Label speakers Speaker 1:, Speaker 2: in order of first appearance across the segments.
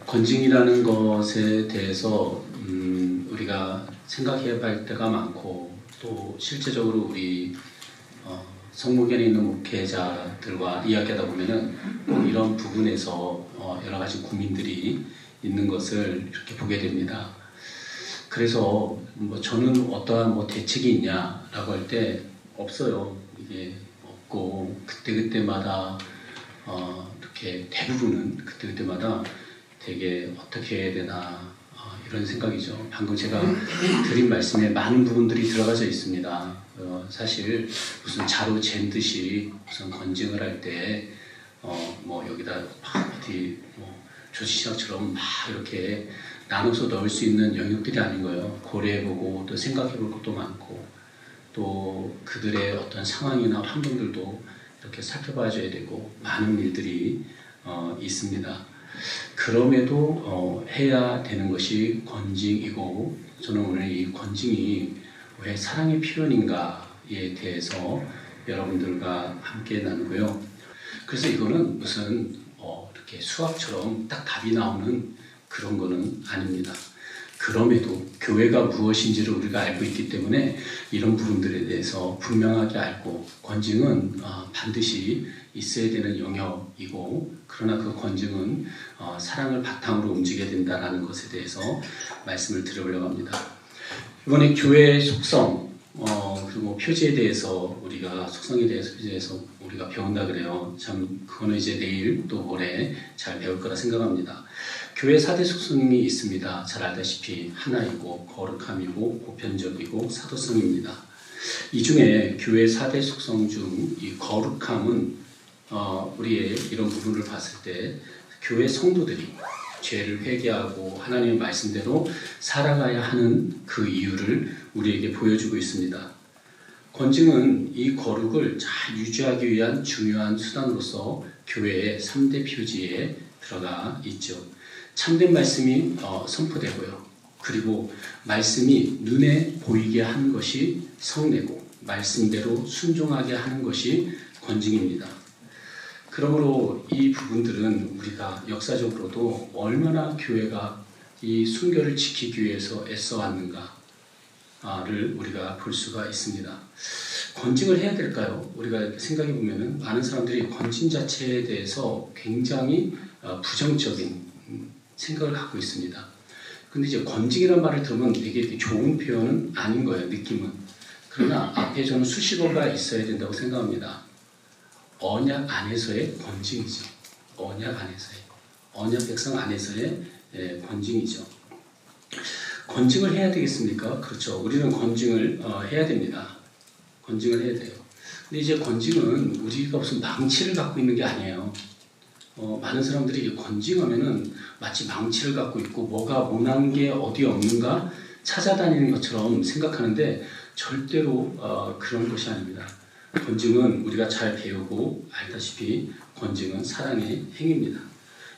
Speaker 1: 권징이라는 것에 대해서 우리가 생각해 볼 때가 많고, 또 실제적으로 우리 성목연에 있는 목회자들과 이야기하다 보면은 꼭 이런 부분에서 여러 가지 고민들이 있는 것을 이렇게 보게 됩니다. 그래서 저는 어떠한 대책이 있냐라고 할 때 없어요. 이게 없고, 그때그때마다 이렇게 대부분은 그때그때마다 되게 어떻게 해야 되나 이런 생각이죠. 방금 제가 드린 말씀에 많은 부분들이 들어가져 있습니다. 사실 무슨 자로 잰 듯이 무슨 권징을 할 때 여기다 어디 조시시장처럼 막 이렇게 나눠서 넣을 수 있는 영역들이 아닌 거예요. 고려해보고 또 생각해볼 것도 많고, 또 그들의 어떤 상황이나 환경들도 이렇게 살펴봐줘야 되고, 많은 일들이 있습니다. 그럼에도 해야 되는 것이 권징이고, 저는 오늘 이 권징이 왜 사랑의 필연인가에 대해서 여러분들과 함께 나누고요. 그래서 이거는 무슨 이렇게 수학처럼 딱 답이 나오는 그런 거는 아닙니다. 그럼에도 교회가 무엇인지를 우리가 알고 있기 때문에 이런 부분들에 대해서 분명하게 알고, 권징은 반드시 있어야 되는 영역이고, 그러나 그 권징은 사랑을 바탕으로 움직여야 된다는 것에 대해서 말씀을 드려보려고 합니다. 이번에 교회의 속성, 그리고 표지에 대해서 속성에 대해서 표지에 대해서 우리가 배운다 그래요. 참 그거는 이제 내일 또 모레 잘 배울 거라 생각합니다. 교회 4대 속성이 있습니다. 잘 알다시피 하나이고, 거룩함이고, 보편적이고, 사도성입니다. 이 중에 교회 4대 속성 중 이 거룩함은 우리의 이런 부분을 봤을 때 교회 성도들이 죄를 회개하고 하나님의 말씀대로 살아가야 하는 그 이유를 우리에게 보여주고 있습니다. 권징은 이 거룩을 잘 유지하기 위한 중요한 수단으로서 교회의 3대 표지에 들어가 있죠. 참된 말씀이 선포되고요. 그리고 말씀이 눈에 보이게 하는 것이 성례고, 말씀대로 순종하게 하는 것이 권징입니다. 그러므로 이 부분들은 우리가 역사적으로도 얼마나 교회가 이 순결을 지키기 위해서 애써왔는가를 우리가 볼 수가 있습니다. 권징을 해야 될까요? 우리가 생각해 보면은 많은 사람들이 권징 자체에 대해서 굉장히 부정적인 생각을 갖고 있습니다. 근데 이제 권징이라는 말을 들으면 되게 좋은 표현은 아닌 거예요, 느낌은. 그러나 앞에 저는 수식어가 있어야 된다고 생각합니다. 언약 안에서의 권징이죠. 언약 백성 안에서의 권징이죠. 권징을 해야 되겠습니까? 그렇죠. 우리는 권징을 해야 됩니다. 권징을 해야 돼요. 근데 이제 권징은 우리가 무슨 망치를 갖고 있는 게 아니에요. 많은 사람들이 권징하면은 마치 망치를 갖고 있고 뭐가 모난 게 어디 없는가 찾아다니는 것처럼 생각하는데 절대로 그런 것이 아닙니다. 권징은 우리가 잘 배우고 알다시피 권징은 사랑의 행위입니다.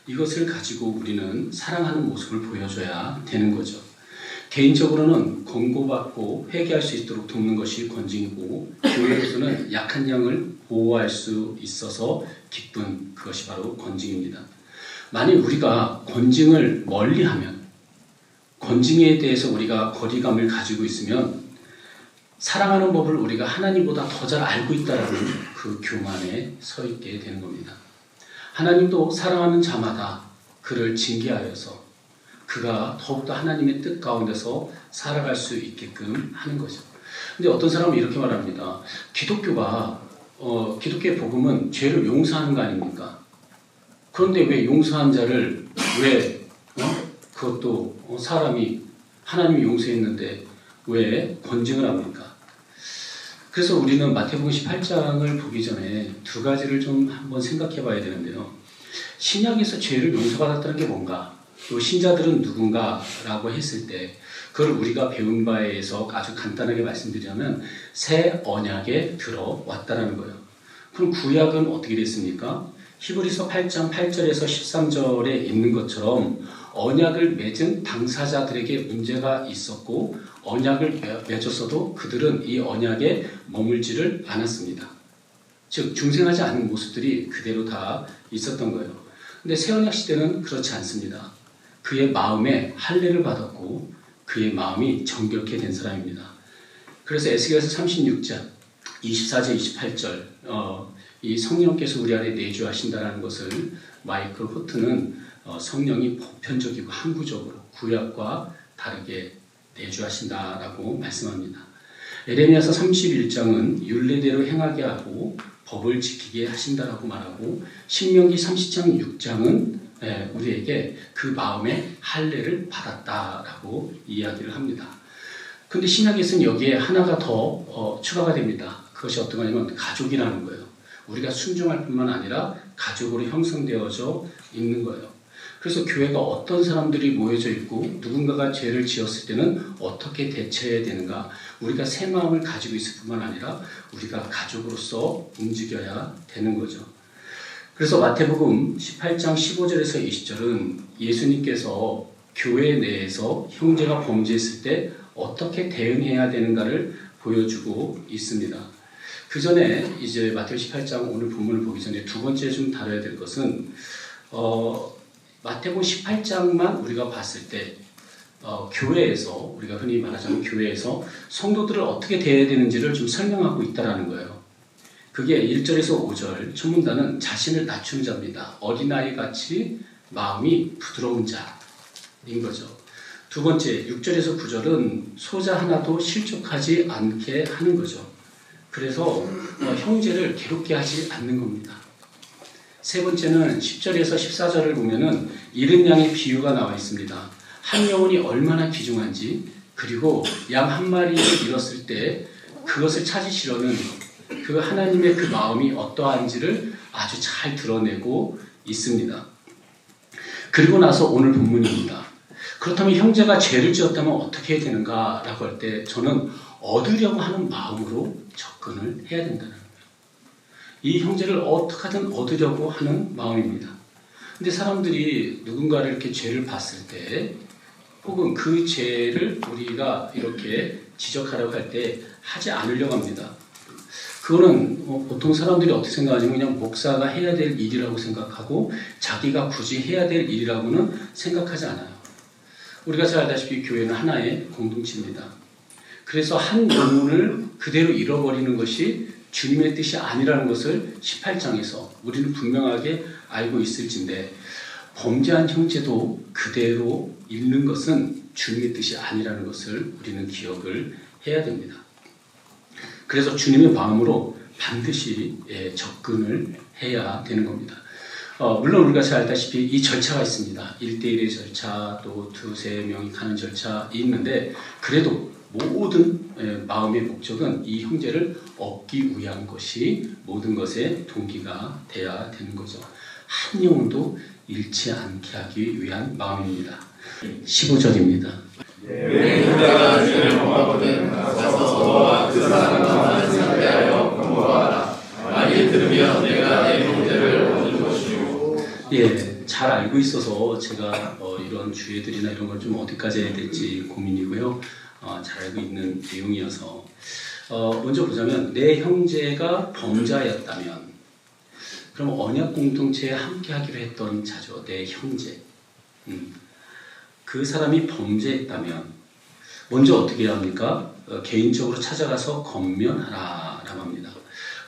Speaker 1: 이것을 가지고 우리는 사랑하는 모습을 보여줘야 되는 거죠. 개인적으로는 권고받고 회개할 수 있도록 돕는 것이 권징이고, 교회로서는 약한 양을 보호할 수 있어서 기쁜 그것이 바로 권징입니다. 만일 우리가 권징을 멀리하면, 권징에 대해서 우리가 거리감을 가지고 있으면 사랑하는 법을 우리가 하나님보다 더 잘 알고 있다는 그 교만에 서 있게 되는 겁니다. 하나님도 사랑하는 자마다 그를 징계하여서 그가 더욱더 하나님의 뜻 가운데서 살아갈 수 있게끔 하는 거죠. 근데 어떤 사람은 이렇게 말합니다. 기독교의 복음은 죄를 용서하는 거 아닙니까? 그런데 왜 용서한 자를 그것도 사람이 하나님이 용서했는데 왜 권징을 합니까? 그래서 우리는 마태복음 18장을 보기 전에 두 가지를 좀 한번 생각해 봐야 되는데요. 신약에서 죄를 용서받았다는 게 뭔가, 또 신자들은 누군가라고 했을 때 그걸 우리가 배운 바에 의해서 아주 간단하게 말씀드리자면 새 언약에 들어왔다라는 거예요. 그럼 구약은 어떻게 됐습니까? 히브리서 8장 8절에서 13절에 있는 것처럼 언약을 맺은 당사자들에게 문제가 있었고, 언약을 맺었어도 그들은 이 언약에 머물지를 않았습니다. 즉 중생하지 않은 모습들이 그대로 다 있었던 거예요. 근데 새언약 시대는 그렇지 않습니다. 그의 마음에 할례를 받았고 그의 마음이 정결케 된 사람입니다. 그래서 에스겔서 36장 24절 28절 이 성령께서 우리 안에 내주하신다는 것을 마이클 호트는 성령이 보편적이고 항구적으로 구약과 다르게 내주하신다라고 말씀합니다. 에레미야서 31장은 율례대로 행하게 하고 법을 지키게 하신다라고 말하고 신명기 30장 6장은 우리에게 그 마음의 할례를 받았다라고 이야기를 합니다. 그런데 신약에서는 여기에 하나가 더 추가가 됩니다. 그것이 어떤 거냐면 가족이라는 거예요. 우리가 순종할 뿐만 아니라 가족으로 형성되어져 있는 거예요. 그래서 교회가 어떤 사람들이 모여져 있고 누군가가 죄를 지었을 때는 어떻게 대처해야 되는가, 우리가 새 마음을 가지고 있을 뿐만 아니라 우리가 가족으로서 움직여야 되는 거죠. 그래서 마태복음 18장 15절에서 20절은 예수님께서 교회 내에서 형제가 범죄했을 때 어떻게 대응해야 되는가를 보여주고 있습니다. 그 전에 이제 마태복음 18장 오늘 본문을 보기 전에 두 번째 좀 다뤄야 될 것은 마태복음 18장만 우리가 봤을 때 교회에서, 우리가 흔히 말하자면 교회에서 성도들을 어떻게 대해야 되는지를 좀 설명하고 있다는 거예요. 그게 1절에서 5절 첫 문단은 자신을 낮춘 자입니다. 어린아이같이 마음이 부드러운 자인 거죠. 두 번째 6절에서 9절은 소자 하나도 실족하지 않게 하는 거죠. 그래서 형제를 괴롭게 하지 않는 겁니다. 세 번째는 10절에서 14절을 보면은 잃은 양의 비유가 나와 있습니다. 한 영혼이 얼마나 귀중한지, 그리고 양 한 마리를 잃었을 때 그것을 찾으시려는 그 하나님의 그 마음이 어떠한지를 아주 잘 드러내고 있습니다. 그리고 나서 오늘 본문입니다. 그렇다면 형제가 죄를 지었다면 어떻게 해야 되는가라고 할 때 저는 얻으려고 하는 마음으로 접근을 해야 된다는 거예요. 이 형제를 어떻게든 얻으려고 하는 마음입니다. 근데 사람들이 누군가를 이렇게 죄를 봤을 때 혹은 그 죄를 우리가 이렇게 지적하려고 할 때 하지 않으려고 합니다. 그거는 보통 사람들이 어떻게 생각하냐면 그냥 목사가 해야 될 일이라고 생각하고 자기가 굳이 해야 될 일이라고는 생각하지 않아요. 우리가 잘 알다시피 교회는 하나의 공동체입니다. 그래서 한 영혼을 그대로 잃어버리는 것이 주님의 뜻이 아니라는 것을 18장에서 우리는 분명하게 알고 있을진데, 범죄한 형제도 그대로 잃는 것은 주님의 뜻이 아니라는 것을 우리는 기억을 해야 됩니다. 그래서 주님의 마음으로 반드시 접근을 해야 되는 겁니다. 물론 우리가 잘 알다시피 이 절차가 있습니다. 1대1의 절차, 또 두세 명이 가는 절차 있는데, 그래도 모든 마음의 목적은 이 형제를 얻기 위한 것이 모든 것의 동기가 돼야 되는 거죠. 한 영혼도 잃지 않게 하기 위한 마음입니다. 15절입니다.
Speaker 2: 내 형제가 죄를 범하거든 가서 너와 그 사람과 상대하여 공부하라. 만일 들으면 내가 내 형제를 얻을 것이요.
Speaker 1: 잘 알고 있어서 제가 이런 주의들이나 이런 걸 좀 어디까지 해야 될지 고민이고요. 잘 알고 있는 내용이어서 먼저 보자면, 내 형제가 범자였다면, 그럼 언약 공동체에 함께 하기로 했던 자죠. 내 형제. 그 사람이 범죄했다면 먼저 어떻게 해야 합니까? 개인적으로 찾아가서 권면하라 라고 합니다.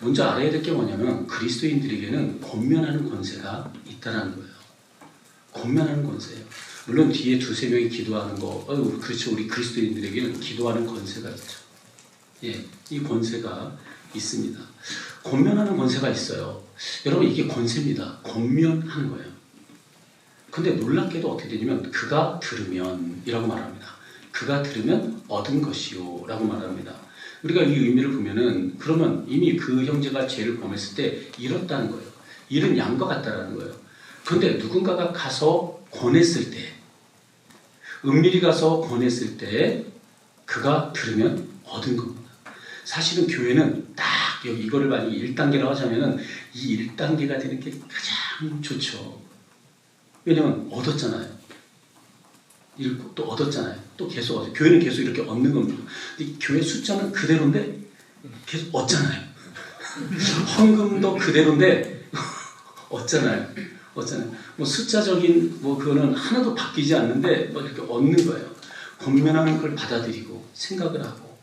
Speaker 1: 먼저 알아야 될 게 뭐냐면, 그리스도인들에게는 권면하는 권세가 있다는 거예요. 권면하는 권세예요. 물론 뒤에 두세 명이 기도하는 거, 그렇죠. 우리 그리스도인들에게는 기도하는 권세가 있죠. 이 권세가 있습니다. 권면하는 권세가 있어요. 여러분, 이게 권세입니다. 권면하는 거예요. 근데 놀랍게도 어떻게 되냐면, 그가 들으면 이라고 말합니다. 그가 들으면 얻은 것이요 라고 말합니다. 우리가 이 의미를 보면은, 그러면 이미 그 형제가 죄를 범했을 때 잃었다는 거예요. 잃은 양과 같다라는 거예요. 그런데 누군가가 가서 권했을 때, 은밀히 가서 권했을 때 그가 들으면 얻은 겁니다. 사실은 교회는 딱 여기 이거를 만약에 1단계라고 하자면은 이 1단계가 되는 게 가장 좋죠. 왜냐면 얻었잖아요. 읽고 또 얻었잖아요. 또 계속 얻어요. 교회는 계속 이렇게 얻는 겁니다. 근데 교회 숫자는 그대로인데 계속 얻잖아요. 헌금도 그대로인데 얻잖아요. 어쩌면 뭐 숫자적인 뭐 그거는 하나도 바뀌지 않는데 뭐 이렇게 얻는 거예요. 권면하는 걸 받아들이고 생각을 하고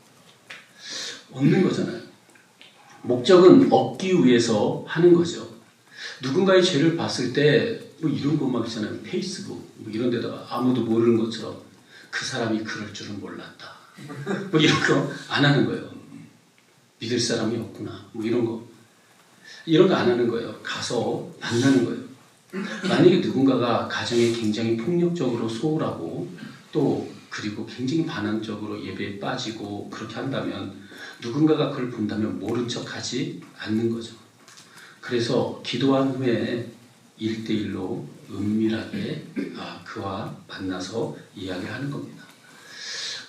Speaker 1: 얻는 거잖아요. 목적은 얻기 위해서 하는 거죠. 누군가의 죄를 봤을 때 뭐 이런 거 막 있잖아요. 페이스북 뭐 이런 데다가 아무도 모르는 것처럼 그 사람이 그럴 줄은 몰랐다. 뭐 이런 거 안 하는 거예요. 믿을 사람이 없구나. 뭐 이런 거 안 하는 거예요. 가서 만나는 거예요. 만약에 누군가가 가정에 굉장히 폭력적으로 소홀하고 또 그리고 굉장히 반항적으로 예배에 빠지고 그렇게 한다면 누군가가 그걸 본다면 모른 척하지 않는 거죠. 그래서 기도한 후에 1대1로 은밀하게 그와 만나서 이야기하는 겁니다.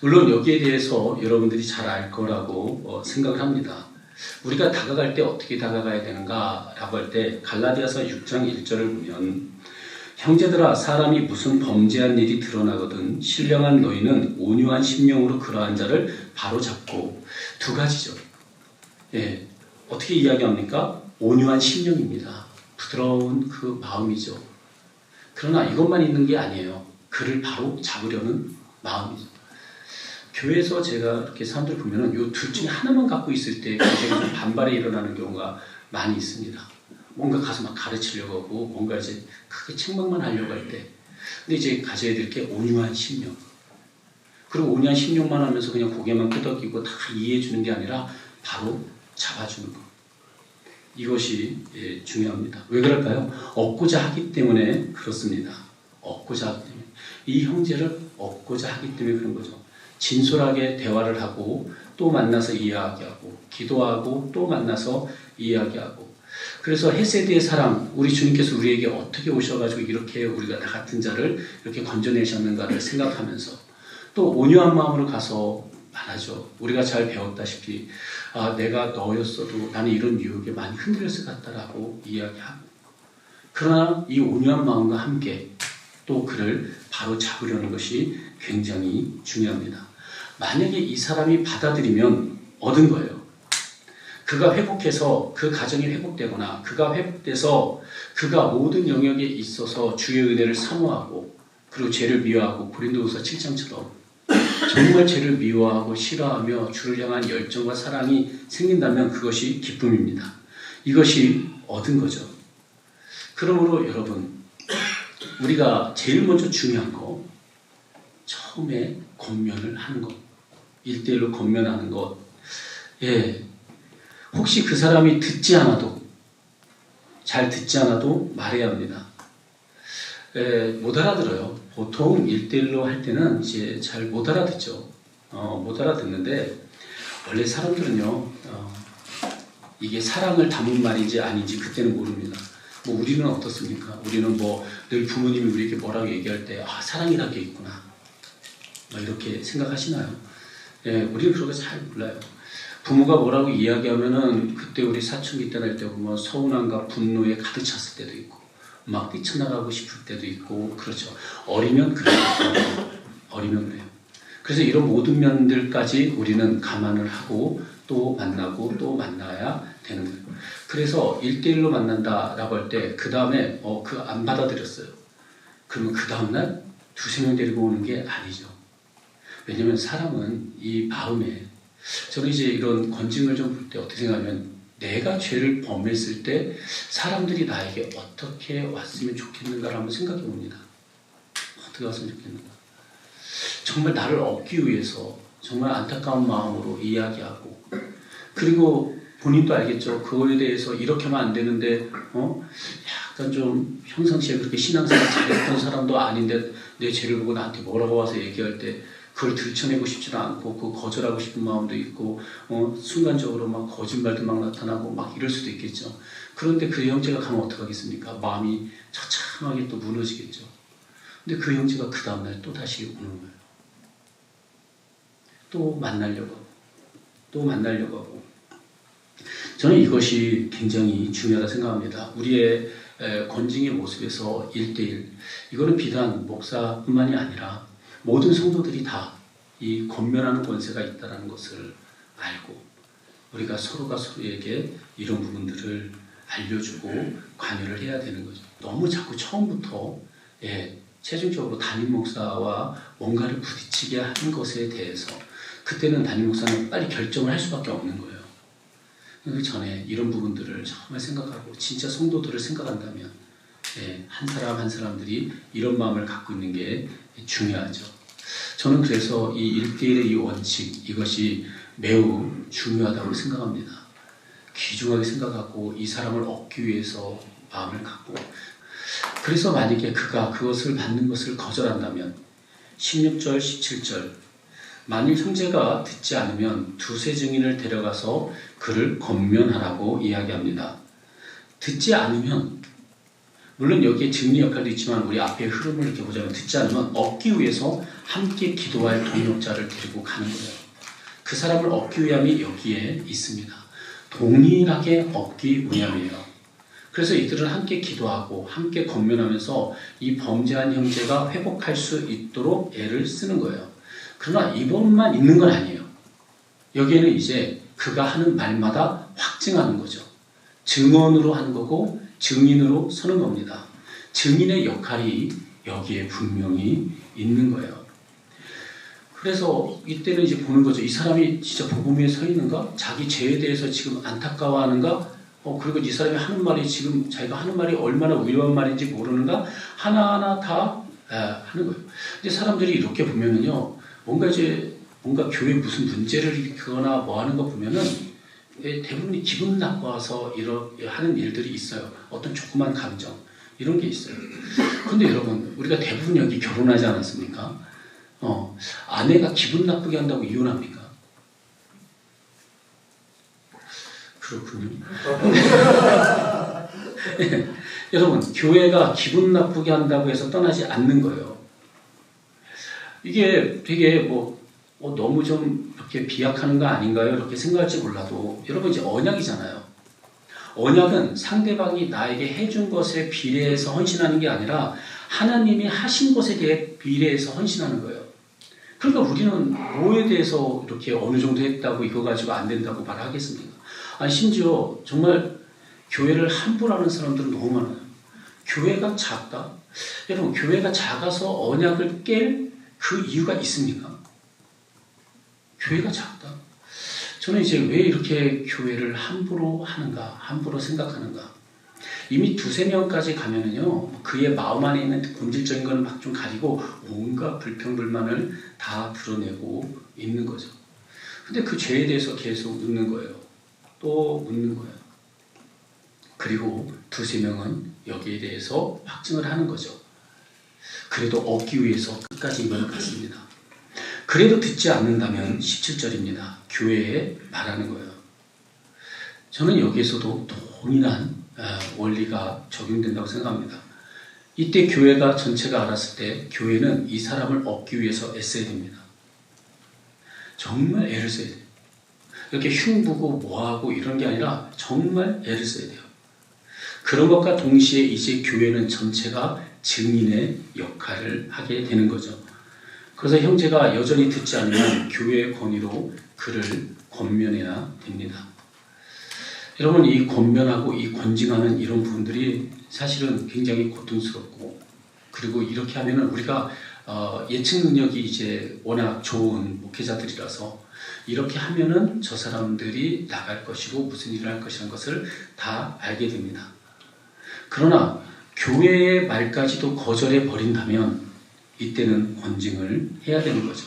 Speaker 1: 물론 여기에 대해서 여러분들이 잘 알 거라고 생각을 합니다. 우리가 다가갈 때 어떻게 다가가야 되는가라고 할 때 갈라디아서 6장 1절을 보면 형제들아 사람이 무슨 범죄한 일이 드러나거든 신령한 너희는 온유한 심령으로 그러한 자를 바로잡고 두 가지죠. 예, 어떻게 이야기합니까? 온유한 심령입니다. 부드러운 그 마음이죠. 그러나 이것만 있는 게 아니에요. 그를 바로 잡으려는 마음이죠. 교회에서 제가 이렇게 사람들 보면은 요 둘 중에 하나만 갖고 있을 때 굉장히 좀 반발이 일어나는 경우가 많이 있습니다. 뭔가 가서 막 가르치려고 하고 뭔가 이제 크게 책망만 하려고 할 때. 근데 이제 가져야 될 게 온유한 심령. 그리고 온유한 심령만 하면서 그냥 고개만 끄덕이고 다 이해해 주는 게 아니라 바로 잡아주는 것. 이것이 중요합니다. 왜 그럴까요? 얻고자 하기 때문에 그렇습니다. 얻고자 하기 때문에. 이 형제를 얻고자 하기 때문에 그런 거죠. 진솔하게 대화를 하고 또 만나서 이야기하고 기도하고 또 만나서 이야기하고 그래서 헤세드의 사랑 우리 주님께서 우리에게 어떻게 오셔가지고 이렇게 우리가 나 같은 자를 이렇게 건져내셨는가를 생각하면서 또 온유한 마음으로 가서 말하죠. 우리가 잘 배웠다시피 내가 너였어도 나는 이런 유혹에 많이 흔들렸을 것 같다라고 이야기하고 그러나 이 온유한 마음과 함께 또 그를 바로 잡으려는 것이 굉장히 중요합니다. 만약에 이 사람이 받아들이면 얻은 거예요. 그가 회복해서 그 가정이 회복되거나 그가 회복돼서 그가 모든 영역에 있어서 주의 은혜를 사모하고 그리고 죄를 미워하고 고린도후서 7장처럼 정말 죄를 미워하고 싫어하며 주를 향한 열정과 사랑이 생긴다면 그것이 기쁨입니다. 이것이 얻은 거죠. 그러므로 여러분 우리가 제일 먼저 중요한 거 처음에 권면을 하는 것 1대1로 권면하는 것 예, 혹시 그 사람이 듣지 않아도 잘 듣지 않아도 말해야 합니다. 못 알아들어요. 보통 1대1로 할 때는 이제 잘 못 알아듣죠. 못 알아듣는데 원래 사람들은요 이게 사랑을 담은 말인지 아닌지 그때는 모릅니다. 뭐 우리는 어떻습니까? 우리는 뭐 늘 부모님이 우리에게 뭐라고 얘기할 때 사랑이라는 게 있구나 이렇게 생각하시나요? 예, 우리는 그런 거 잘 몰라요. 부모가 뭐라고 이야기하면은 그때 우리 사춘기 때 날 때 보면 서운함과 분노에 가득 찼을 때도 있고 막 뛰쳐나가고 싶을 때도 있고 그렇죠. 어리면 그래요. 어리면 그래요. 그래서 이런 모든 면들까지 우리는 감안을 하고 또 만나고 또 만나야 되는 거예요. 그래서 1대1로 만난다라고 할 때 그 다음에 그 안 받아들였어요. 그러면 그 다음날 두세 명 데리고 오는 게 아니죠. 왜냐하면 사람은 이 마음에 저는 이제 이런 권징을 좀 볼 때 어떻게 생각하면 내가 죄를 범했을 때 사람들이 나에게 어떻게 왔으면 좋겠는가를 한번 생각해 봅니다. 어떻게 왔으면 좋겠는가. 정말 나를 얻기 위해서 정말 안타까운 마음으로 이야기하고 그리고 본인도 알겠죠. 그거에 대해서 이렇게 하면 안 되는데 약간 좀 평상시에 그렇게 신앙생활 잘했던 사람도 아닌데 내 죄를 보고 나한테 뭐라고 와서 얘기할 때 그걸 들춰내고 싶지도 않고 그 거절하고 싶은 마음도 있고 순간적으로 막 거짓말도 막 나타나고 막 이럴 수도 있겠죠. 그런데 그 형제가 가면 어떡하겠습니까? 마음이 처참하게 또 무너지겠죠. 근데 그 형제가 그 다음날 또 다시 오는 거예요. 또 만나려고 하고 또 만나려고 하고 저는 이것이 굉장히 중요하다 생각합니다. 우리의 권징의 모습에서 1대1 이거는 비단 목사뿐만이 아니라 모든 성도들이 다 이 권면하는 권세가 있다는 것을 알고 우리가 서로가 서로에게 이런 부분들을 알려주고 관여를 해야 되는 거죠. 너무 자꾸 처음부터 최종적으로 담임 목사와 뭔가를 부딪히게 하는 것에 대해서 그때는 담임 목사는 빨리 결정을 할 수밖에 없는 거예요. 그 전에 이런 부분들을 정말 생각하고 진짜 성도들을 생각한다면 한 사람 한 사람들이 이런 마음을 갖고 있는 게 중요하죠. 저는 그래서 이 1대1의 이 원칙, 이것이 매우 중요하다고 생각합니다. 귀중하게 생각하고 이 사람을 얻기 위해서 마음을 갖고, 그래서 만약에 그가 그것을 받는 것을 거절한다면 16절, 17절, 만일 형제가 듣지 않으면 두세 증인을 데려가서 그를 권면하라고 이야기합니다. 듣지 않으면, 물론 여기에 증인 역할도 있지만 우리 앞에 흐름을 이렇게 보자면, 듣지 않으면 얻기 위해서 함께 기도할 동역자를 데리고 가는 거예요. 그 사람을 얻기 위함이 여기에 있습니다. 동일하게 얻기 위함이에요. 그래서 이들은 함께 기도하고 함께 권면하면서 이 범죄한 형제가 회복할 수 있도록 애를 쓰는 거예요. 그러나 이번만 있는 건 아니에요. 여기에는 이제 그가 하는 말마다 확증하는 거죠. 증언으로 하는 거고 증인으로 서는 겁니다. 증인의 역할이 여기에 분명히 있는 거예요. 그래서 이때는 이제 보는 거죠. 이 사람이 진짜 복음 위에 서 있는가? 자기 죄에 대해서 지금 안타까워하는가? 그리고 이 사람이 하는 말이 지금 자기가 하는 말이 얼마나 위험한 말인지 모르는가? 하나하나 다 하는 거예요. 근데 사람들이 이렇게 보면은요, 뭔가 교회에 무슨 문제를 일으키거나 뭐 하는 거 보면은 대부분이 기분 나빠서 이렇게 하는 일들이 있어요. 어떤 조그만 감정, 이런 게 있어요. 근데 여러분, 우리가 대부분 여기 결혼하지 않았습니까? 아내가 기분 나쁘게 한다고 이혼합니까? 그렇군요. 여러분, 교회가 기분 나쁘게 한다고 해서 떠나지 않는 거예요. 이게 되게 너무 좀 이렇게 비약하는 거 아닌가요? 이렇게 생각할지 몰라도, 여러분 이제 언약이잖아요. 언약은 상대방이 나에게 해준 것에 비례해서 헌신하는 게 아니라 하나님이 하신 것에 대해 비례해서 헌신하는 거예요. 그러니까 우리는 뭐에 대해서 이렇게 어느 정도 했다고 이거 가지고 안 된다고 말하겠습니까? 아니, 심지어 정말 교회를 함부로 하는 사람들은 너무 많아요. 교회가 작다? 여러분, 교회가 작아서 언약을 깰 그 이유가 있습니까? 교회가 작다? 저는 이제 왜 이렇게 교회를 함부로 하는가, 함부로 생각하는가? 이미 두세 명까지 가면은요, 그의 마음 안에 있는 본질적인 거는 막 좀 가리고 온갖 불평불만을 다 드러내고 있는 거죠. 근데 그 죄에 대해서 계속 묻는 거예요. 또 묻는 거예요. 그리고 두세 명은 여기에 대해서 확증을 하는 거죠. 그래도 얻기 위해서 끝까지 이걸 갔습니다. 그래도 듣지 않는다면 17절입니다. 교회에 말하는 거예요. 저는 여기에서도 동일한 원리가 적용된다고 생각합니다. 이때 교회가 전체가 알았을 때 교회는 이 사람을 얻기 위해서 애써야 됩니다. 정말 애를 써야 돼요. 이렇게 흉보고 뭐하고 이런 게 아니라 정말 애를 써야 돼요. 그런 것과 동시에 이제 교회는 전체가 증인의 역할을 하게 되는 거죠. 그래서 형제가 여전히 듣지 않으면 교회의 권위로 그를 권면해야 됩니다. 여러분, 이 권면하고 이 권징하는 이런 부분들이 사실은 굉장히 고통스럽고, 그리고 이렇게 하면은 우리가 예측 능력이 이제 워낙 좋은 목회자들이라서 이렇게 하면은 저 사람들이 나갈 것이고 무슨 일을 할 것이라는 것을 다 알게 됩니다. 그러나 교회의 말까지도 거절해 버린다면 이때는 권징을 해야 되는 거죠.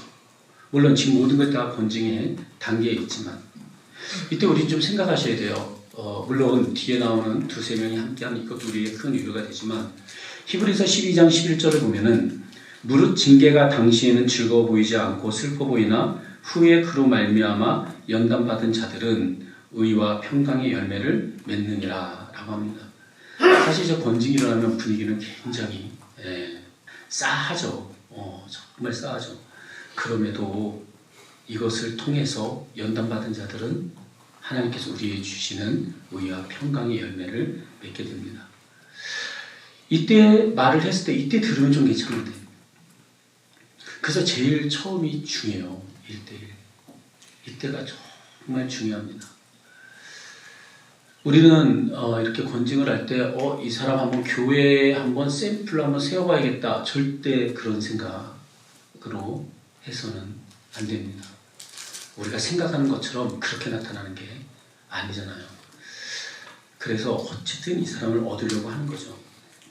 Speaker 1: 물론 지금 모든 것 다 권징의 단계에 있지만 이때 우리 좀 생각하셔야 돼요. 물론 뒤에 나오는 두세 명이 함께하는 이것도 우리의 큰 위로가 되지만, 히브리서 12장 11절을 보면은 무릇 징계가 당시에는 즐거워 보이지 않고 슬퍼 보이나 후에 그로 말미암아 연단받은 자들은 의와 평강의 열매를 맺느니라 라고 합니다. 사실 저 권징이 일어나면 분위기는 굉장히 싸하죠. 정말 싸하죠. 그럼에도 이것을 통해서 연단받은 자들은 하나님께서 우리에게 주시는 의와 평강의 열매를 맺게 됩니다. 이때 말을 했을 때 이때 들으면 좀 괜찮은데, 그래서 제일 처음이 중요해요. 1대1. 이때가 정말 중요합니다. 우리는 이렇게 권징을 할 때 이 사람 한번 교회에 한번 샘플로 한번 세워봐야겠다. 절대 그런 생각으로 해서는 안 됩니다. 우리가 생각하는 것처럼 그렇게 나타나는 게 아니잖아요. 그래서 어쨌든 이 사람을 얻으려고 하는 거죠.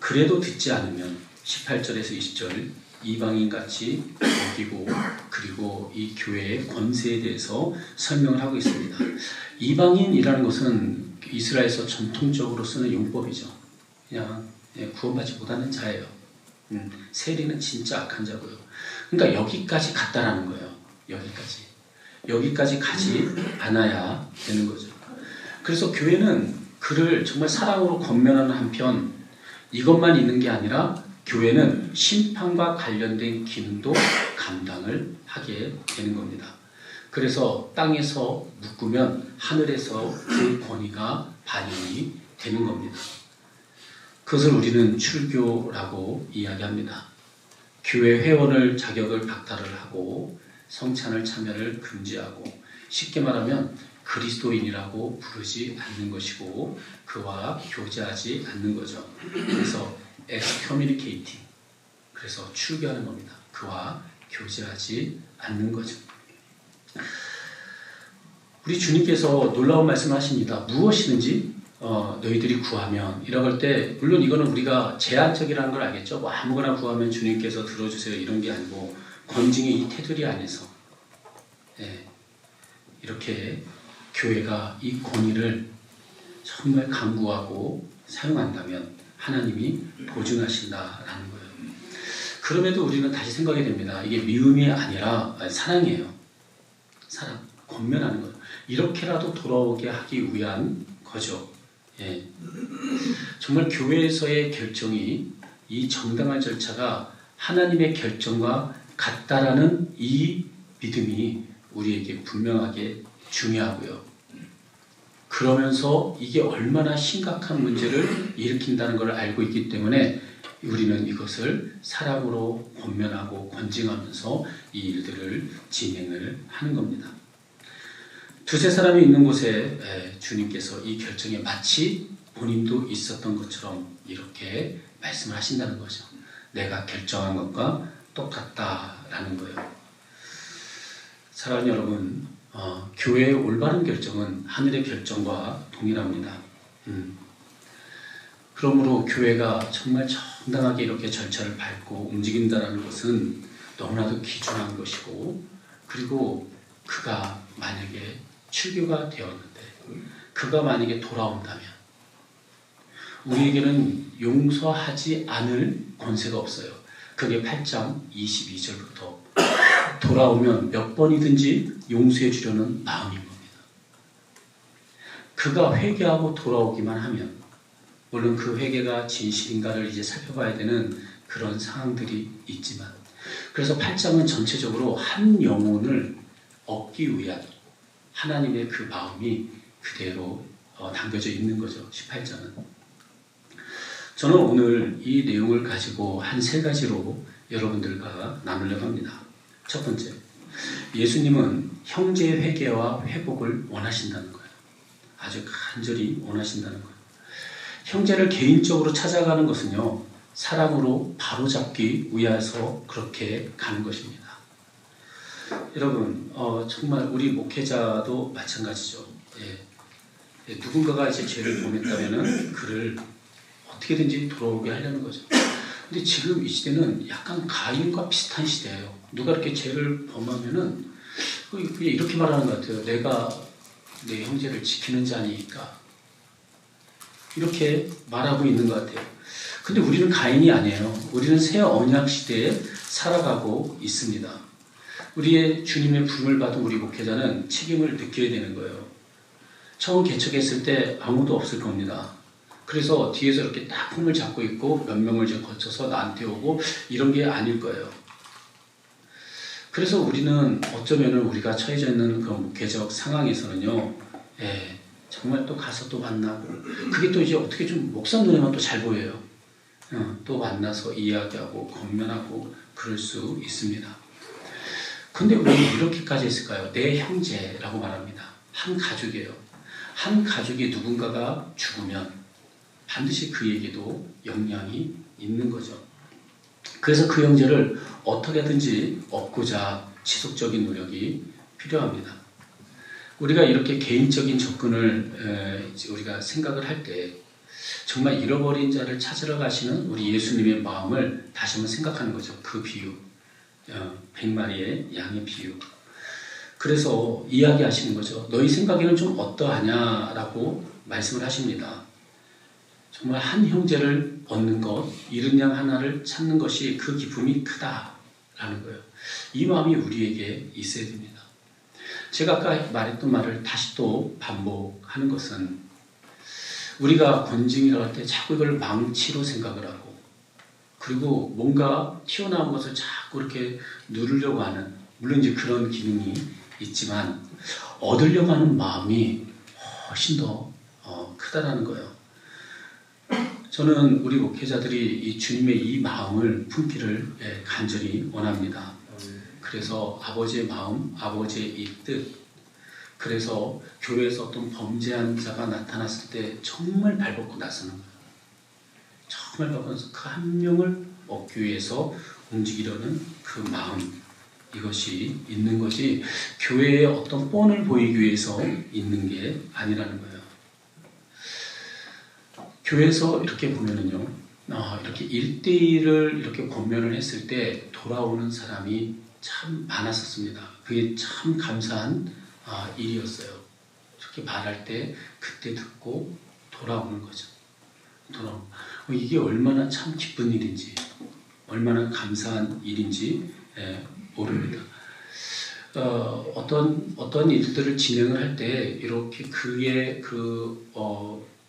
Speaker 1: 그래도 듣지 않으면 18절에서 20절 이방인같이 여기고 그리고 이 교회의 권세에 대해서 설명을 하고 있습니다. 이방인이라는 것은 이스라엘에서 전통적으로 쓰는 용법이죠. 그냥 구원받지 못하는 자예요. 세리는 진짜 악한 자고요. 그러니까 여기까지 갔다라는 거예요. 여기까지 가지 않아야 되는 거죠. 그래서 교회는 그를 정말 사랑으로 권면하는 한편 이것만 있는 게 아니라 교회는 심판과 관련된 기능도 감당을 하게 되는 겁니다. 그래서 땅에서 묶으면 하늘에서 그 권위가 반영이 되는 겁니다. 그것을 우리는 출교라고 이야기합니다. 교회 회원을 자격을 박탈을 하고 성찬을 참여를 금지하고 쉽게 말하면 그리스도인이라고 부르지 않는 것이고 그와 교제하지 않는 거죠. 그래서 excommunicating, 그래서 출교하는 겁니다. 그와 교제하지 않는 거죠. 우리 주님께서 놀라운 말씀을 하십니다. 무엇이든지 너희들이 구하면 이라고 할 때 물론 이거는 우리가 제한적이라는 걸 알겠죠. 뭐 아무거나 구하면 주님께서 들어주세요 이런 게 아니고 권징의 이 테두리 안에서 이렇게 교회가 이 권위를 정말 강구하고 사용한다면 하나님이 보증하신다라는 거예요. 그럼에도 우리는 다시 생각이 됩니다. 이게 미움이 아니라 사랑이에요. 사랑, 권면하는 거예요. 이렇게라도 돌아오게 하기 위한 거죠. 정말 교회에서의 결정이 이 정당한 절차가 하나님의 결정과 같다라는 이 믿음이 우리에게 분명하게 중요하고요. 그러면서 이게 얼마나 심각한 문제를 일으킨다는 걸 알고 있기 때문에 우리는 이것을 사랑으로 권면하고 권징하면서 이 일들을 진행을 하는 겁니다. 두세 사람이 있는 곳에 주님께서 이 결정에 마치 본인도 있었던 것처럼 이렇게 말씀을 하신다는 거죠. 내가 결정한 것과 똑같다라는 거예요. 사랑하는 여러분, 교회의 올바른 결정은 하늘의 결정과 동일합니다. 그러므로 교회가 정말 정당하게 이렇게 절차를 밟고 움직인다는 것은 너무나도 귀중한 것이고, 그리고 그가 만약에 출교가 되었는데 그가 만약에 돌아온다면 우리에게는 용서하지 않을 권세가 없어요. 그게 8장 22절부터 돌아오면 몇 번이든지 용서해 주려는 마음인 겁니다. 그가 회개하고 돌아오기만 하면, 물론 그 회개가 진실인가를 이제 살펴봐야 되는 그런 상황들이 있지만, 그래서 8장은 전체적으로 한 영혼을 얻기 위한 하나님의 그 마음이 그대로 담겨져 있는 거죠. 18장은. 저는 오늘 이 내용을 가지고 한 세 가지로 여러분들과 나누려고 합니다. 첫 번째, 예수님은 형제의 회개와 회복을 원하신다는 거예요. 아주 간절히 원하신다는 거예요. 형제를 개인적으로 찾아가는 것은요, 사랑으로 바로잡기 위해서 그렇게 가는 것입니다. 여러분, 정말 우리 목회자도 마찬가지죠. 누군가가 이제 죄를 범했다면은 그를 어떻게든지 돌아오게 하려는 거죠. 근데 지금 이 시대는 약간 가인과 비슷한 시대예요. 누가 이렇게 죄를 범하면은 그냥 이렇게 말하는 것 같아요. 내가 내 형제를 지키는 자니까. 이렇게 말하고 있는 것 같아요. 근데 우리는 가인이 아니에요. 우리는 새 언약 시대에 살아가고 있습니다. 우리의 주님의 부름을 받은 우리 목회자는 책임을 느껴야 되는 거예요. 처음 개척했을 때 아무도 없을 겁니다. 그래서 뒤에서 이렇게 딱 품을 잡고 있고 몇 명을 이제 거쳐서 나한테 오고 이런 게 아닐 거예요. 그래서 우리는 어쩌면 우리가 처해져 있는 그 목회적 상황에서는요, 정말 또 가서 또 만나고, 그게 또 이제 어떻게 좀 목사 눈에만 또 잘 보여요. 또 만나서 이야기하고 권면하고 그럴 수 있습니다. 근데 왜 이렇게까지 했을까요? 내 형제라고 말합니다. 한 가족이에요. 한 가족이 누군가가 죽으면 반드시 그에게도 영향이 있는 거죠. 그래서 그 형제를 어떻게든지 얻고자 지속적인 노력이 필요합니다. 우리가 이렇게 개인적인 접근을 우리가 생각을 할 때 정말 잃어버린 자를 찾으러 가시는 우리 예수님의 마음을 다시 한번 생각하는 거죠. 그 비유, 100마리의 양의 비유. 그래서 이야기하시는 거죠. 너희 생각에는 좀 어떠하냐라고 말씀을 하십니다. 정말 한 형제를 얻는 것, 잃은 양 하나를 찾는 것이 그 기쁨이 크다라는 거예요. 이 마음이 우리에게 있어야 됩니다. 제가 아까 말했던 말을 다시 또 반복하는 것은 우리가 권징이라고 할 때 자꾸 이걸 망치로 생각을 하고 그리고 뭔가 튀어나온 것을 자꾸 이렇게 누르려고 하는, 물론 이제 그런 기능이 있지만 얻으려고 하는 마음이 훨씬 더 크다라는 거예요. 저는 우리 목회자들이 이 주님의 이 마음을 품기를 간절히 원합니다. 그래서 아버지의 마음, 아버지의 이 뜻, 그래서 교회에서 어떤 범죄한 자가 나타났을 때 정말 발벗고 나서는 거예요. 정말 발벗어서 그 한 명을 얻기 위해서 움직이려는 그 마음, 이것이 있는 것이 교회의 어떤 뻔을 보이기 위해서 있는 게 아니라는 거예요. 교회에서 이렇게 보면은요, 이렇게 1대1을 이렇게 권면을 했을 때 돌아오는 사람이 참 많았었습니다. 그게 참 감사한 일이었어요. 이렇게 말할 때 그때 듣고 돌아오는 거죠. 이게 얼마나 참 기쁜 일인지, 얼마나 감사한 일인지 모릅니다. 어떤 일들을 진행을 할 때 이렇게 그의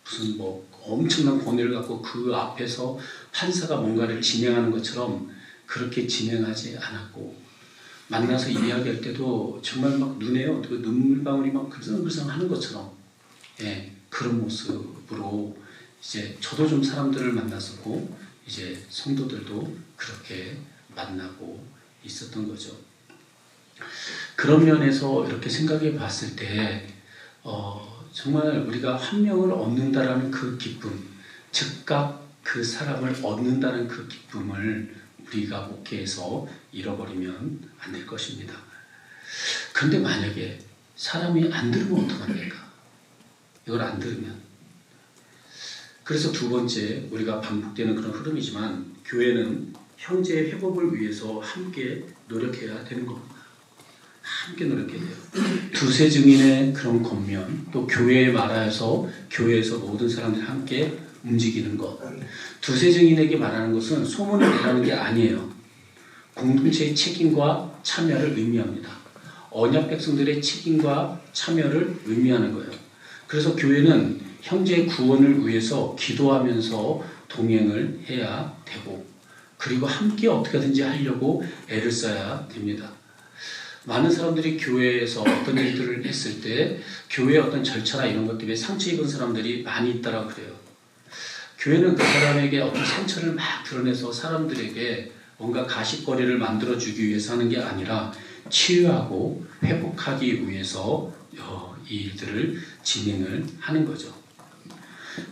Speaker 1: 무슨 엄청난 권위를 갖고 그 앞에서 판사가 뭔가를 진행하는 것처럼 그렇게 진행하지 않았고, 만나서 이야기할 때도 정말 막 눈에요 눈물방울이 막 글썽글썽 하는 것처럼 그런 모습으로 이제 저도 좀 사람들을 만났었고 이제 성도들도 그렇게 만나고 있었던 거죠. 그런 면에서 이렇게 생각해 봤을 때 정말 우리가 한 명을 얻는다라는 그 기쁨, 즉각 그 사람을 얻는다는 그 기쁨을 우리가 목회에서 잃어버리면 안 될 것입니다. 그런데 만약에 사람이 안 들으면 어떡합니까? 이걸 안 들으면. 그래서 두 번째, 우리가 반복되는 그런 흐름이지만 교회는 형제의 회복을 위해서 함께 노력해야 되는 겁니다. 함께 노력해야 돼요. 두세 증인의 그런 권면, 또 교회에 말하여서 교회에서 모든 사람들이 함께 움직이는 것. 두세 증인에게 말하는 것은 소문을 내라는 게 아니에요. 공동체의 책임과 참여를 의미합니다. 언약 백성들의 책임과 참여를 의미하는 거예요. 그래서 교회는 형제의 구원을 위해서 기도하면서 동행을 해야 되고, 그리고 함께 어떻게든지 하려고 애를 써야 됩니다. 많은 사람들이 교회에서 어떤 일들을 했을 때 교회의 어떤 절차나 이런 것 때문에 상처 입은 사람들이 많이 있다라고 그래요. 교회는 그 사람에게 어떤 상처를 막 드러내서 사람들에게 뭔가 가십거리를 만들어주기 위해서 하는 게 아니라 치유하고 회복하기 위해서 이 일들을 진행을 하는 거죠.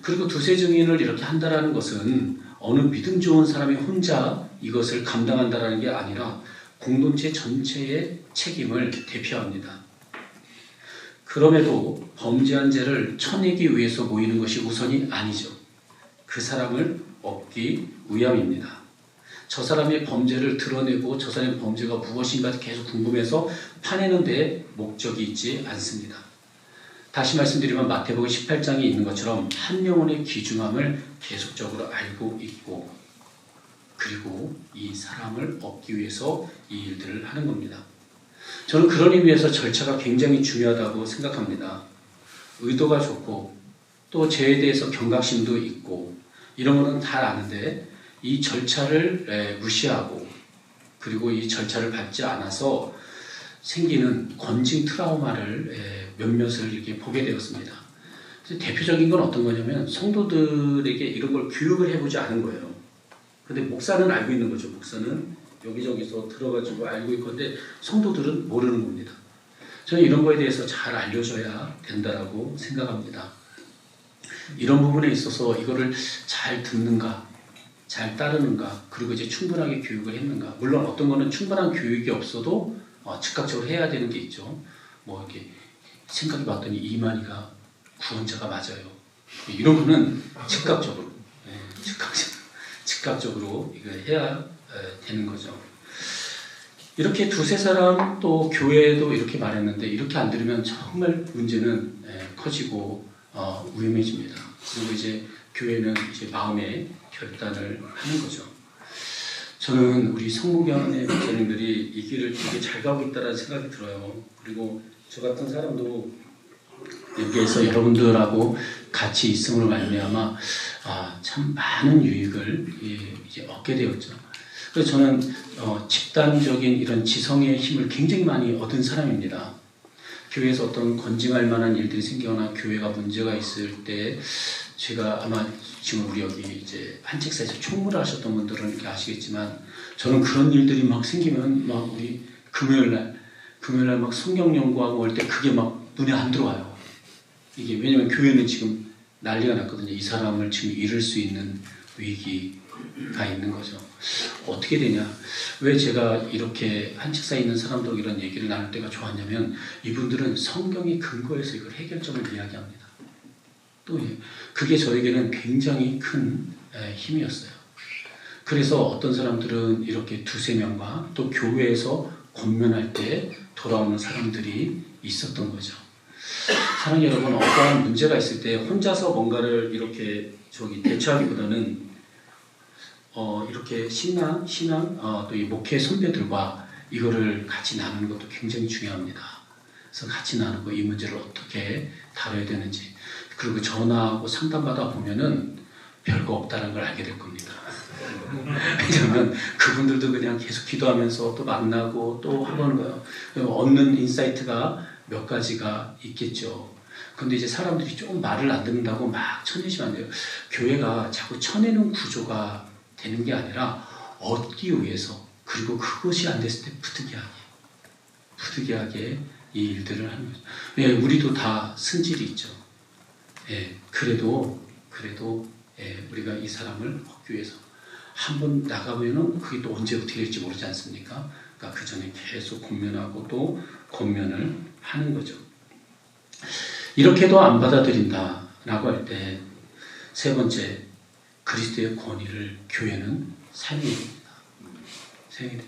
Speaker 1: 그리고 두세 증인을 이렇게 한다라는 것은 어느 믿음 좋은 사람이 혼자 이것을 감당한다라는 게 아니라 공동체 전체의 책임을 대표합니다. 그럼에도 범죄한 죄를 쳐내기 위해서 모이는 것이 우선이 아니죠. 그 사람을 얻기 위함입니다. 저 사람의 범죄를 드러내고 저 사람의 범죄가 무엇인가 계속 궁금해서 파내는 데 목적이 있지 않습니다. 다시 말씀드리면 마태복음 18장에 있는 것처럼 한 영혼의 귀중함을 계속적으로 알고 있고, 그리고 이 사람을 얻기 위해서 이 일들을 하는 겁니다. 저는 그런 의미에서 절차가 굉장히 중요하다고 생각합니다. 의도가 좋고 또 죄에 대해서 경각심도 있고 이런 거는 다 아는데 이 절차를 무시하고 그리고 이 절차를 밟지 않아서 생기는 권징 트라우마를 몇몇을 이렇게 보게 되었습니다. 대표적인 건 어떤 거냐면 성도들에게 이런 걸 교육을 해보지 않은 거예요. 근데 목사는 알고 있는 거죠. 목사는 여기저기서 들어가지고 알고 있건데 성도들은 모르는 겁니다. 저는 이런 거에 대해서 잘 알려줘야 된다라고 생각합니다. 이런 부분에 있어서 이거를 잘 듣는가, 잘 따르는가, 그리고 이제 충분하게 교육을 했는가. 물론 어떤 거는 충분한 교육이 없어도 즉각적으로 해야 되는 게 있죠. 뭐 이렇게 생각해 봤더니 이만희가 구원자가 맞아요. 이런 거는 즉각적으로, 즉각적으로 이거 해야 되는 거죠. 이렇게 두세 사람 또 교회도 이렇게 말했는데 이렇게 안 들으면 정말 문제는 커지고 위험해집니다. 그리고 이제 교회는 이제 마음의 결단을 하는 거죠. 저는 우리 성모교회 목사님들이 이 길을 되게 잘 가고 있다는 생각이 들어요. 그리고 저 같은 사람도 여기에서 여러분들하고 같이 있음으로 말미암아 참 많은 유익을 이제 얻게 되었죠. 그래서 저는 집단적인 이런 지성의 힘을 굉장히 많이 얻은 사람입니다. 교회에서 어떤 건징할 만한 일들이 생기거나 교회가 문제가 있을 때 제가 아마 지금 우리 여기 이제 한책사에서 총무를 하셨던 분들은 이렇게 아시겠지만 저는 그런 일들이 막 생기면 막 우리 금요일날 막 성경 연구하고 올 때 그게 막 눈에 안 들어와요. 이게 왜냐면 교회는 지금 난리가 났거든요. 이 사람을 지금 잃을 수 있는 위기가 있는 거죠. 어떻게 되냐? 왜 제가 이렇게 한책사에 있는 사람들 이런 얘기를 나눌 때가 좋았냐면 이분들은 성경의 근거에서 이걸 해결점을 이야기합니다. 또 그게 저에게는 굉장히 큰 힘이었어요. 그래서 어떤 사람들은 이렇게 두세 명과 또 교회에서 권면할 때 돌아오는 사람들이 있었던 거죠. 사랑하는 여러분, 어떠한 문제가 있을 때 혼자서 뭔가를 이렇게 대처하기보다는 이렇게 신앙 또 이 목회 선배들과 이거를 같이 나누는 것도 굉장히 중요합니다. 그래서 같이 나누고 이 문제를 어떻게 다뤄야 되는지, 그리고 전화하고 상담받아 보면은 별거 없다는 걸 알게 될 겁니다. 왜냐면 그분들도 그냥 계속 기도하면서 또 만나고 또 하는 거예요. 얻는 인사이트가 몇 가지가 있겠죠. 근데 이제 사람들이 조금 말을 안 듣는다고 막 쳐내시면 안 돼요. 교회가 자꾸 쳐내는 구조가 되는 게 아니라 얻기 위해서, 그리고 그것이 안 됐을 때 부득이하게 이 일들을 하는 거죠. 예, 우리도 다 승질이 있죠. 예, 그래도 우리가 이 사람을 얻기 위해서 한 번 나가면은 그게 또 언제 어떻게 될지 모르지 않습니까? 그러니까 그 전에 계속 권면하고 또 권면을 하는 거죠. 이렇게도 안 받아들인다라고 할 때 세 번째, 그리스도의 권위를 교회는 사용해야 됩니다.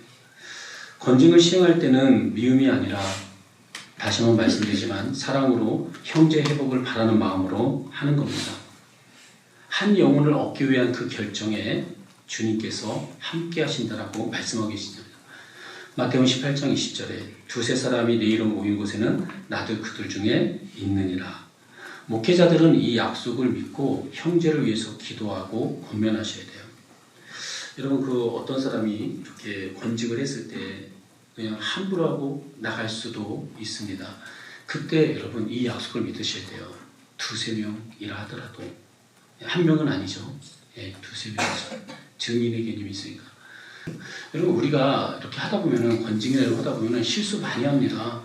Speaker 1: 권징을 시행할 때는 미움이 아니라 다시 한번 말씀드리지만 사랑으로 형제 회복을 바라는 마음으로 하는 겁니다. 한 영혼을 얻기 위한 그 결정에 주님께서 함께 하신다라고 말씀하고 계십니다. 마태복음 18장 20절에 두세 사람이 내 이름 모인 곳에는 나도 그들 중에 있느니라. 목회자들은 이 약속을 믿고 형제를 위해서 기도하고 권면하셔야 돼요. 여러분, 그 어떤 사람이 이렇게 권직을 했을 때 그냥 함부로 하고 나갈 수도 있습니다. 그때 여러분 이 약속을 믿으셔야 돼요. 두세 명이라 하더라도, 한 명은 아니죠. 예, 두세 명이죠. 증인의 개념이 있으니까. 여러분, 우리가 이렇게 하다 보면은, 권징이라고 하다 보면은 실수 많이 합니다.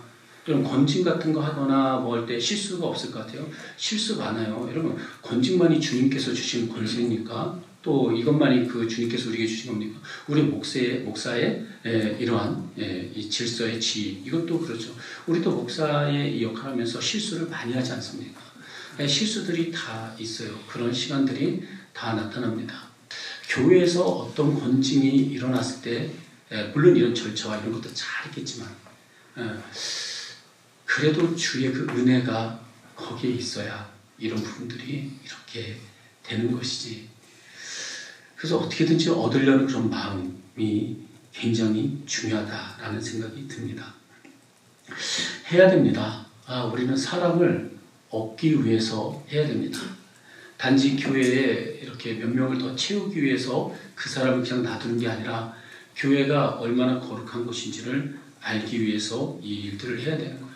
Speaker 1: 여러분, 권징 같은 거 하거나 뭐 할 때 실수가 없을 것 같아요? 실수 많아요. 여러분, 권징만이 주님께서 주신 권세입니까? 또 이것만이 그 주님께서 우리에게 주신 겁니까? 우리 목사의 이러한 이 질서의 지위, 이것도 그렇죠. 우리도 목사의 이 역할을 하면서 실수를 많이 하지 않습니까? 실수들이 다 있어요. 그런 시간들이 다 나타납니다. 교회에서 어떤 권징이 일어났을 때, 물론 이런 절차와 이런 것도 잘 있겠지만, 그래도 주의 그 은혜가 거기에 있어야 이런 부분들이 이렇게 되는 것이지. 그래서 어떻게든지 얻으려는 그런 마음이 굉장히 중요하다라는 생각이 듭니다. 해야 됩니다. 우리는 사람을 얻기 위해서 해야 됩니다. 단지 교회에 이렇게 몇 명을 더 채우기 위해서 그 사람을 그냥 놔두는 게 아니라 교회가 얼마나 거룩한 곳인지를 알기 위해서 이 일들을 해야 되는 거예요.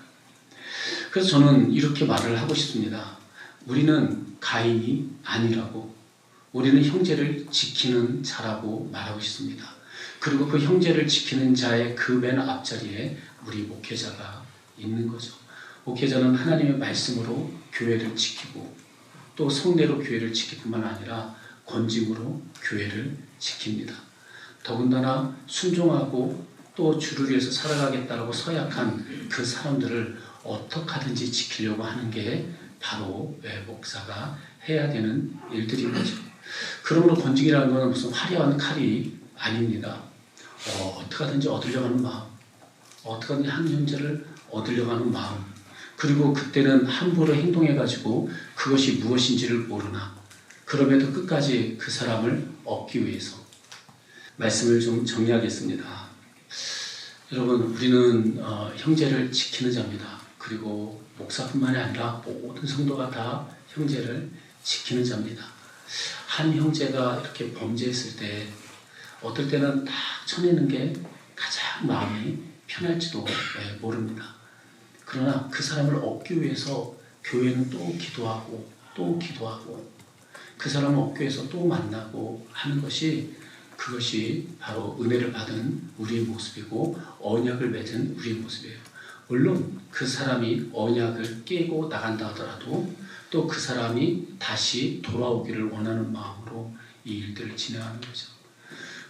Speaker 1: 그래서 저는 이렇게 말을 하고 싶습니다. 우리는 가인이 아니라고, 우리는 형제를 지키는 자라고 말하고 싶습니다. 그리고 그 형제를 지키는 자의 그 맨 앞자리에 우리 목회자가 있는 거죠. 목회자는 하나님의 말씀으로 교회를 지키고 또 성례로 교회를 지킬 뿐만 아니라 권징으로 교회를 지킵니다. 더군다나 순종하고 또 주를 위해서 살아가겠다라고 서약한 그 사람들을 어떻게 하든지 지키려고 하는 게 바로 목사가 해야 되는 일들인 거죠. 그러므로 권징이라는 것은 무슨 화려한 칼이 아닙니다. 어떻게 하든지 얻으려고 하는 마음, 어떻게 하든지 한 형제를 얻으려고 하는 마음, 그리고 그때는 함부로 행동해가지고 그것이 무엇인지를 모르나 그럼에도 끝까지 그 사람을 얻기 위해서 말씀을 좀 정리하겠습니다. 여러분, 우리는 형제를 지키는 자입니다. 그리고 목사뿐만이 아니라 모든 성도가 다 형제를 지키는 자입니다. 한 형제가 이렇게 범죄했을 때 어떨 때는 딱 쳐내는 게 가장 마음이 편할지도 모릅니다. 그러나 그 사람을 얻기 위해서 교회는 또 기도하고 또 기도하고 그 사람을 얻기 위해서 또 만나고 하는 것이 그것이 바로 은혜를 받은 우리의 모습이고 언약을 맺은 우리의 모습이에요. 물론 그 사람이 언약을 깨고 나간다 하더라도 또 그 사람이 다시 돌아오기를 원하는 마음으로 이 일들을 진행하는 거죠.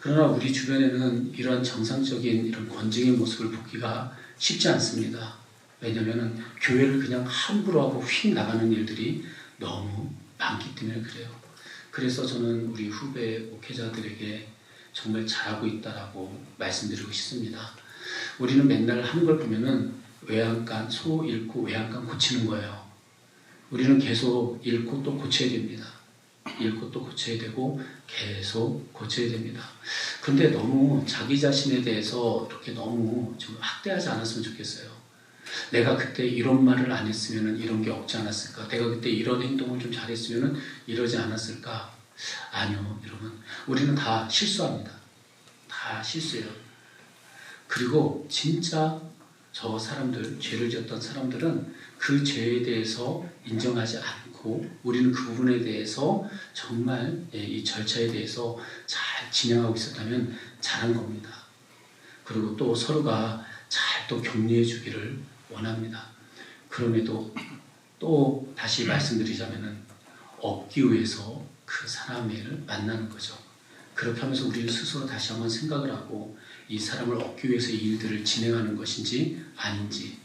Speaker 1: 그러나 우리 주변에는 이러한 정상적인 이런 권징의 모습을 보기가 쉽지 않습니다. 왜냐하면 교회를 그냥 함부로 하고 휙 나가는 일들이 너무 많기 때문에 그래요. 그래서 저는 우리 후배 목회자들에게 정말 잘하고 있다라고 말씀드리고 싶습니다. 우리는 맨날 하는 걸 보면은 외양간, 소 잃고 외양간 고치는 거예요. 우리는 계속 잃고 또 고쳐야 됩니다. 잃고 또 고쳐야 되고 계속 고쳐야 됩니다. 그런데 너무 자기 자신에 대해서 이렇게 너무 좀 학대하지 않았으면 좋겠어요. 내가 그때 이런 말을 안 했으면 이런 게 없지 않았을까? 내가 그때 이런 행동을 좀 잘했으면 이러지 않았을까? 아니요, 여러분. 우리는 다 실수합니다. 다 실수해요. 그리고 진짜 저 사람들, 죄를 지었던 사람들은 그 죄에 대해서 인정하지 않고 우리는 그 부분에 대해서 정말 이 절차에 대해서 잘 진행하고 있었다면 잘한 겁니다. 그리고 또 서로가 잘 또 격려해 주기를 원합니다. 그럼에도 또 다시 말씀드리자면은 얻기 위해서 그 사람을 만나는 거죠. 그렇게 하면서 우리는 스스로 다시 한번 생각을 하고 이 사람을 얻기 위해서 이 일들을 진행하는 것인지 아닌지,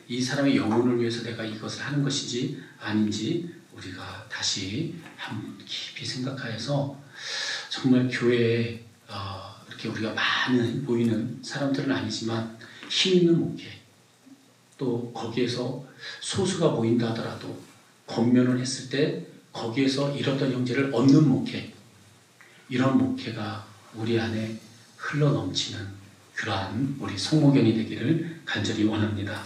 Speaker 1: 이 사람의 영혼을 위해서 내가 이것을 하는 것인지 아닌지 우리가 다시 한번 깊이 생각하여서 정말 교회에 이렇게 우리가 많은 보이는 사람들은 아니지만 힘 있는 목회, 또 거기에서 소수가 보인다 하더라도 권면을 했을 때 거기에서 잃었던 형제를 얻는 목회, 이런 목회가 우리 안에 흘러넘치는 그러한 우리 성모견이 되기를 간절히 원합니다.